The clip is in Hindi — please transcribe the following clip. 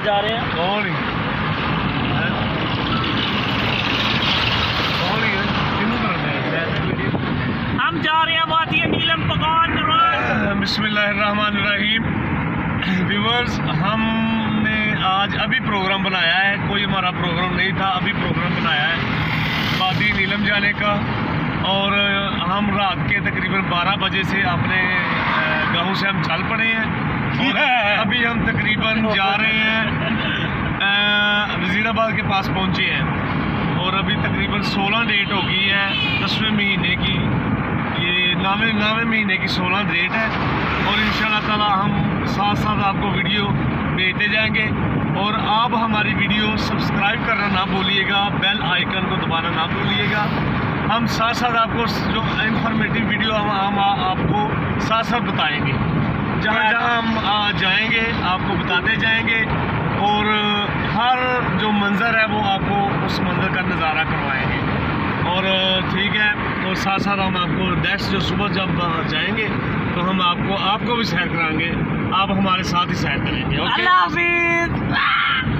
जा रहे हैं? हम जा रहे हैं वादी नीलम पकान। बिस्मिल्लाहिर्रहमानिर्रहीम। व्यूअर्स, हमने आज अभी प्रोग्राम बनाया है, कोई हमारा प्रोग्राम नहीं था, अभी प्रोग्राम बनाया है वादी नीलम जाने का। और हम रात के तकरीबन 12 बजे से अपने गांव से हम चल पड़े हैं और अभी हम तकरीबन जा रहे हैं वज़ीराबाद के पास पहुंचे हैं और अभी तकरीबन 16 डेट हो गई है 10वें महीने की। ये 9वें महीने की 16 डेट है और इंशाअल्लाह ताला हम साथ साथ आपको वीडियो भेजते जाएंगे। और आप हमारी वीडियो सब्सक्राइब करना ना भूलिएगा, बेल आइकन को दबाना ना भूलिएगा। हम साथ साथ आपको जो इंफॉर्मेटिव वीडियो हम आपको साथ साथ बताएंगे, जहाँ जहाँ हम जाएंगे आपको बताते जाएंगे और हर जो मंज़र है वो आपको उस मंज़र का नज़ारा करवाएंगे। और ठीक है, और साथ साथ हम आपको नेक्स्ट जो सुबह जब जाएंगे तो हम आपको भी सैर कराएंगे, आप हमारे साथ ही सैर करेंगे। ओके, अल्लाह हाफिज़।